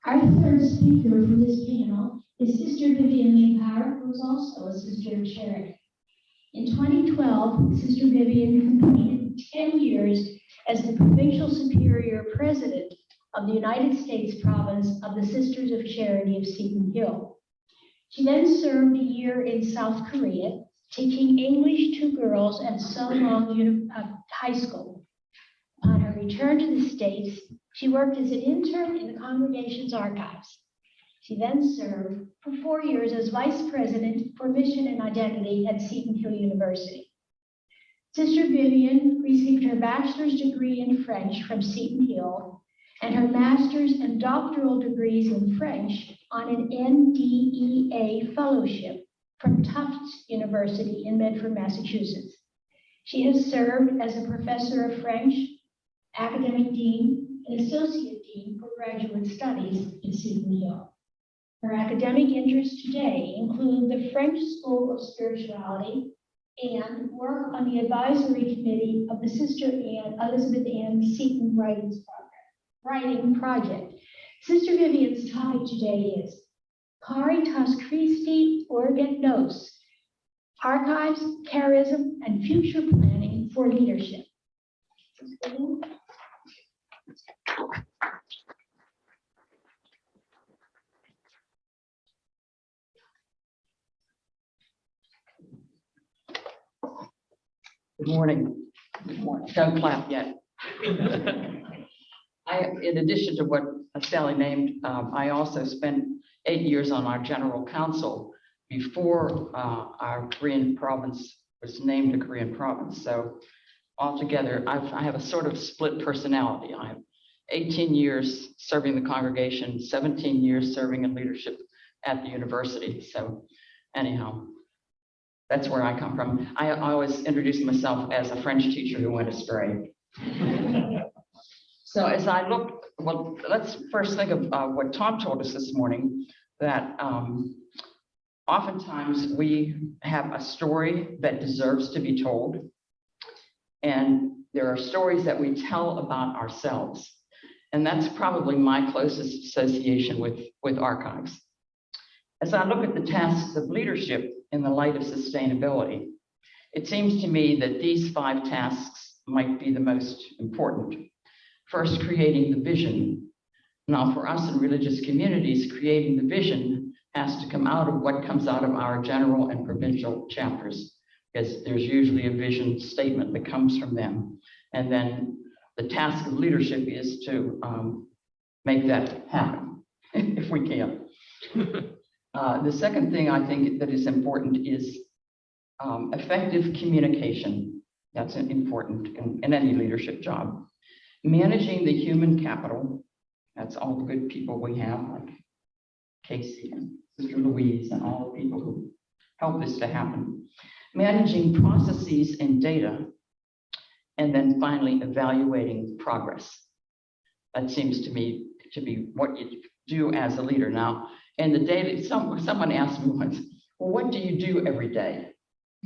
Our third speaker from this panel is Sister Vivien Linkhauer, who is also a Sister of Charity. In 2012, Sister Vivien completed 10 years as the Provincial Superior President of the United States Province of the Sisters of Charity of Seton Hill. She then served a year in South Korea, teaching English to girls at Seton High School. Upon her return to the States, she worked as an intern in the congregation's archives. She then served for 4 years as Vice President for Mission and Identity at Seton Hill University. Sister Vivien received her bachelor's degree in French from Seton Hill and her master's and doctoral degrees in French on an NDEA fellowship from Tufts University in Medford, Massachusetts. She has served as a professor of French, academic dean, and associate dean for graduate studies at Seton Hill. Her academic interests today include the French School of Spirituality and work on the advisory committee of the Sister Elizabeth Ann Seton Writing Project. Sister Vivien's topic today is Caritas Christi Urget Nos, Archives, Charism, and Future Planning for Leadership. Good morning. Good morning. Don't clap yet. In addition to what Sally named, I also spent 8 years on our general council before our Korean province was named a Korean province. So altogether, I have a sort of split personality. I have 18 years serving the congregation, 17 years serving in leadership at the university. So anyhow, that's where I come from. I always introduce myself as a French teacher who went astray. So as I look, well, let's first think of what Tom told us this morning, that oftentimes we have a story that deserves to be told. And there are stories that we tell about ourselves. And that's probably my closest association with archives. As I look at the tasks of leadership in the light of sustainability, it seems to me that these 5 tasks might be the most important. First, creating the vision. Now, for us in religious communities, creating the vision has to come out of what comes out of our general and provincial chapters, because there's usually a vision statement that comes from them. And then the task of leadership is to make that happen, if we can. The second thing I think that is important is effective communication. That's important in any leadership job. Managing the human capital, that's all the good people we have, like Casey and Sister Louise and all the people who help this to happen. Managing processes and data, and then finally evaluating progress. That seems to me to be what you do as a leader. Now, in the daily, someone asked me once, well, what do you do every day?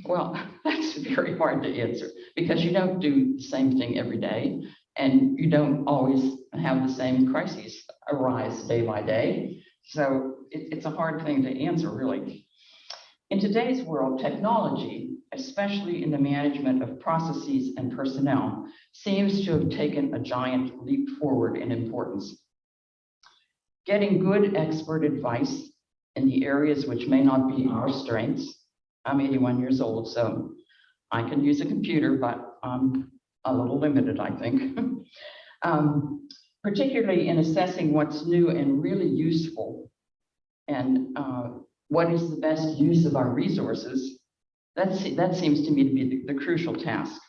Well, that's very hard to answer because you don't do the same thing every day. And you don't always have the same crises arise day by day. So it's a hard thing to answer, really. In today's world, technology, especially in the management of processes and personnel, seems to have taken a giant leap forward in importance. Getting good expert advice in the areas which may not be our strengths. I'm 81 years old, so I can use a computer, but I'm a little limited, I think. Particularly in assessing what's new and really useful and what is the best use of our resources, that seems to me to be the crucial task.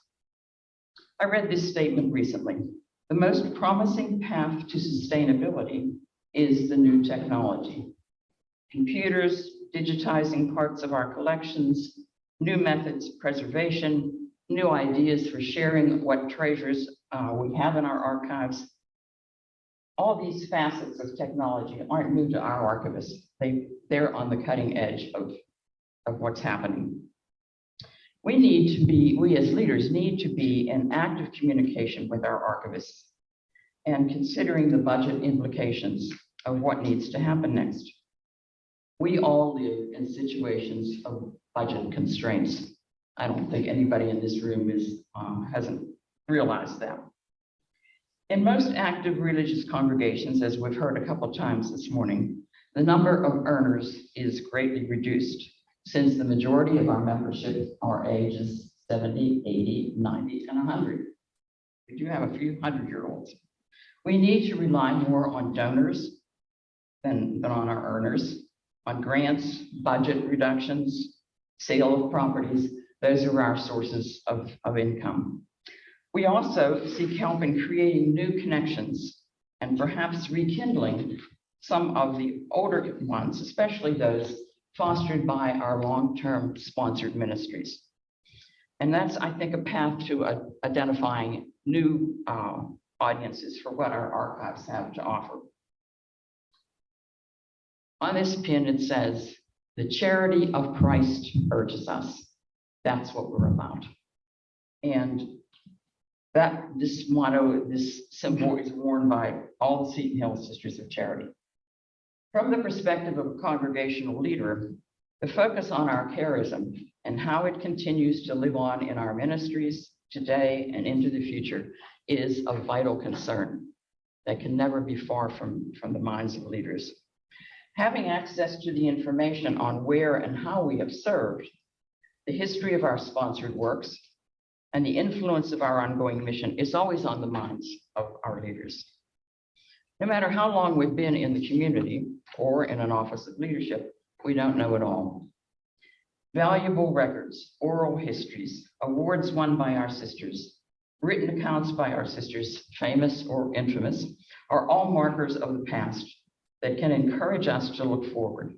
I read this statement recently. The most promising path to sustainability is the new technology. Computers, digitizing parts of our collections, new methods of preservation, new ideas for sharing what treasures we have in our archives. All these facets of technology aren't new to our archivists. They're on the cutting edge of what's happening. We as leaders need to be in active communication with our archivists and considering the budget implications of what needs to happen next. We all live in situations of budget constraints. I don't think anybody in this room hasn't realized that. In most active religious congregations, as we've heard a couple times this morning, the number of earners is greatly reduced, since the majority of our membership are ages 70, 80, 90, and 100. We do have a few 100-year-olds. We need to rely more on donors than on our earners, on grants, budget reductions, sale of properties. Those are our sources of income. We also seek help in creating new connections and perhaps rekindling some of the older ones, especially those fostered by our long-term sponsored ministries. And that's, I think, a path to identifying new audiences for what our archives have to offer. On this pin, it says, "The charity of Christ urges us." That's what we're about. And this motto, this symbol is worn by all the Seton Hill Sisters of Charity. From the perspective of a congregational leader, the focus on our charism and how it continues to live on in our ministries today and into the future is a vital concern that can never be far from the minds of leaders. Having access to the information on where and how we have served, the history of our sponsored works, and the influence of our ongoing mission is always on the minds of our leaders. No matter how long we've been in the community or in an office of leadership, we don't know it all. Valuable records, oral histories, awards won by our sisters, written accounts by our sisters, famous or infamous, are all markers of the past that can encourage us to look forward.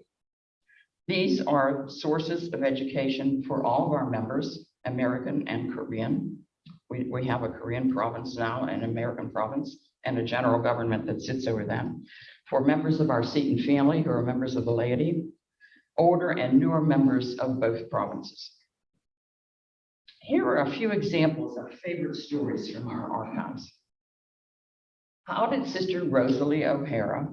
These are sources of education for all of our members, American and Korean. We have a Korean province now, an American province, and a general government that sits over them. For members of our Seton family who are members of the laity, older and newer members of both provinces. Here are a few examples of favorite stories from our archives. How did Sister Rosalie O'Hara,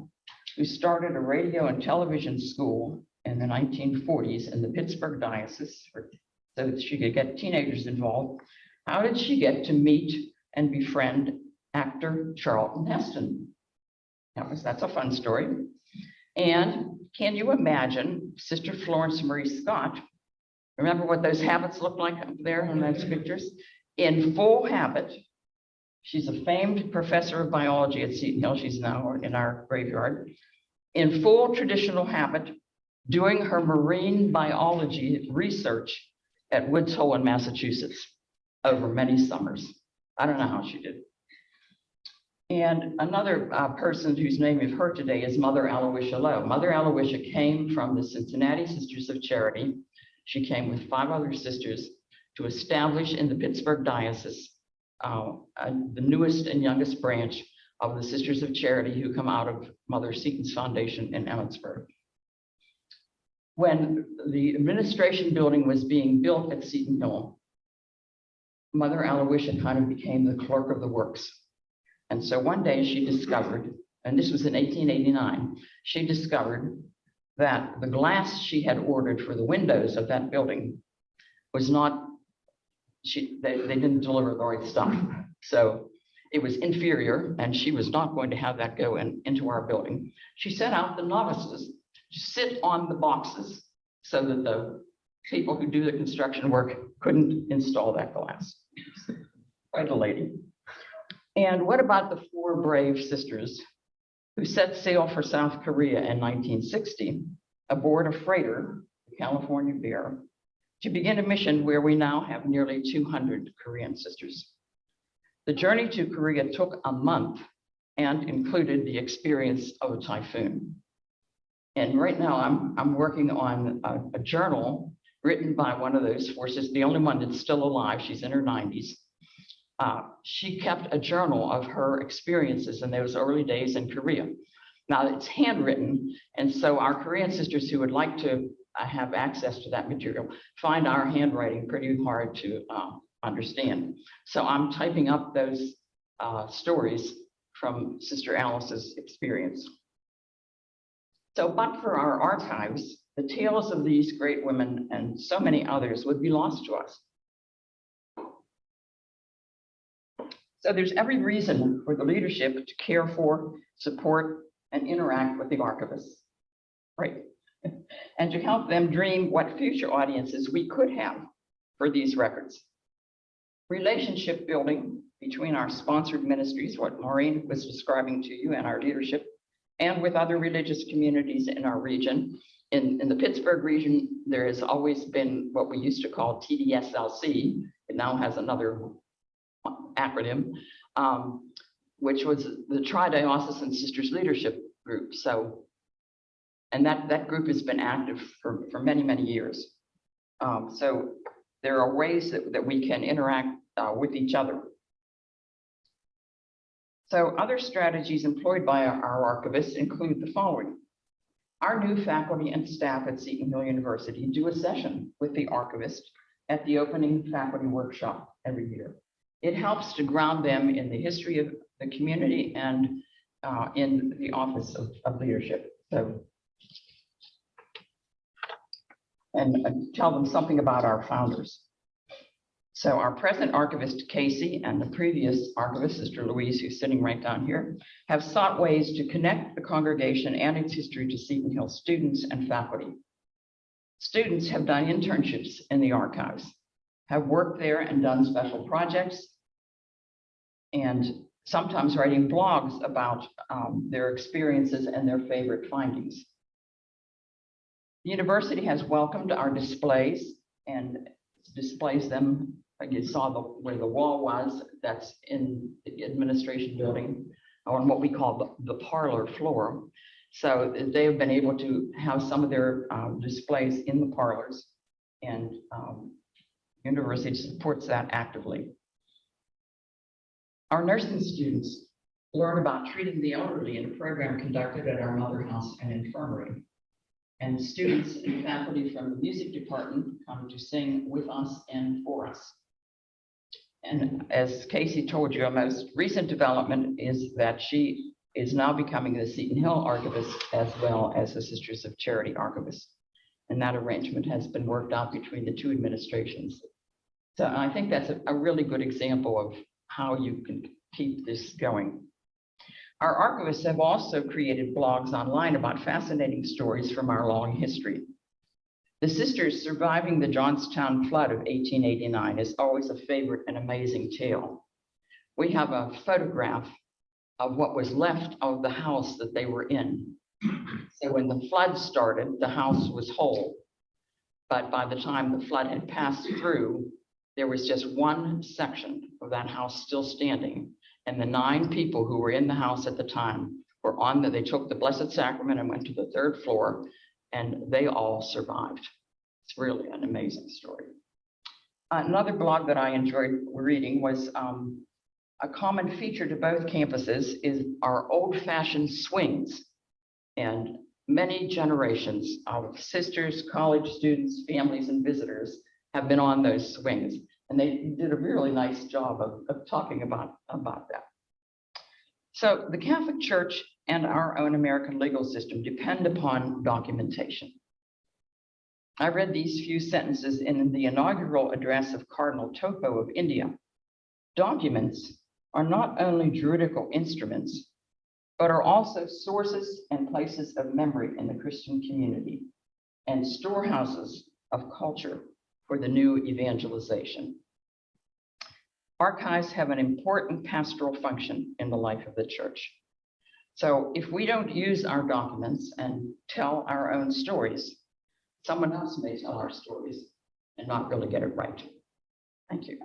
who started a radio and television school in the 1940s in the Pittsburgh diocese so that she could get teenagers involved, how did she get to meet and befriend actor Charlton Heston? That's a fun story. And can you imagine Sister Florence Marie Scott? Remember what those habits look like up there in those pictures? In full habit. She's a famed professor of biology at Seton Hill. She's now in our graveyard. In full traditional habit, doing her marine biology research at Woods Hole in Massachusetts over many summers. I don't know how she did. And another person whose name you've heard today is Mother Aloysia Lowe. Mother Aloysia came from the Cincinnati Sisters of Charity. She came with 5 other sisters to establish in the Pittsburgh diocese the newest and youngest branch of the Sisters of Charity who come out of Mother Seton's Foundation in Emmitsburg. When the administration building was being built at Seton Hill, Mother Aloysia kind of became the clerk of the works. And so one day she discovered, and this was in 1889, she discovered that the glass she had ordered for the windows of that building was not, they didn't deliver the right stuff. So it was inferior, and she was not going to have that go into our building. She sent out the novices to sit on the boxes so that the people who do the construction work couldn't install that glass. Quite a lady. And what about the 4 brave sisters who set sail for South Korea in 1960 aboard a freighter, the California Bear, to begin a mission where we now have nearly 200 Korean sisters? The journey to Korea took a month and included the experience of a typhoon. And right now I'm working on a journal written by one of those 4 sisters, the only one that's still alive. She's in her 90s. She kept a journal of her experiences in those early days in Korea. Now it's handwritten, and so our Korean sisters who would like to have access to that material find our handwriting pretty hard to understand. So I'm typing up those stories from Sister Alice's experience. So, but for our archives, the tales of these great women and so many others would be lost to us. So there's every reason for the leadership to care for, support, and interact with the archivists, right? And to help them dream what future audiences we could have for these records. Relationship building between our sponsored ministries, what Maureen was describing to you, and our leadership, and with other religious communities in our region. In the Pittsburgh region, there has always been what we used to call TDSLC. It now has another acronym, which was the Tri-Diocesan Sisters Leadership Group. So, and that group has been active for many, many years. So there are ways that we can interact with each other. So other strategies employed by our archivists include the following. Our new faculty and staff at Seton University do a session with the archivist at the opening faculty workshop every year. It helps to ground them in the history of the community and in the office of leadership. So, and tell them something about our founders. So our present archivist, Casey, and the previous archivist, Sister Louise, who's sitting right down here, have sought ways to connect the congregation and its history to Seton Hill students and faculty. Students have done internships in the archives, have worked there and done special projects, and sometimes writing blogs about their experiences and their favorite findings. The university has welcomed our displays and displays them. Like you saw where the wall was, that's in the administration building, on what we call the parlor floor. So they have been able to have some of their displays in the parlors, and university supports that actively. Our nursing students learn about treating the elderly in a program conducted at our Mother House and Infirmary. And students and faculty from the music department come to sing with us and for us. And as Casey told you, a most recent development is that she is now becoming the Seton Hill archivist as well as the Sisters of Charity archivist. And that arrangement has been worked out between the two administrations. So I think that's a really good example of how you can keep this going. Our archivists have also created blogs online about fascinating stories from our long history. The sisters surviving the Johnstown flood of 1889 is always a favorite and amazing tale. We have a photograph of what was left of the house that they were in. So when the flood started, the house was whole. But by the time the flood had passed through, there was just one section of that house still standing. And the 9 people who were in the house at the time were they took the Blessed Sacrament and went to the 3rd floor, and they all survived. It's really an amazing story. Another blog that I enjoyed reading was a common feature to both campuses is our old-fashioned swings. And many generations of sisters, college students, families, and visitors have been on those swings. And they did a really nice job of talking about that. So the Catholic Church and our own American legal system depend upon documentation. I read these few sentences in the inaugural address of Cardinal Topo of India. Documents are not only juridical instruments, but are also sources and places of memory in the Christian community and storehouses of culture for the new evangelization. Archives have an important pastoral function in the life of the church. So if we don't use our documents and tell our own stories, someone else may tell our stories and not really get it right. Thank you.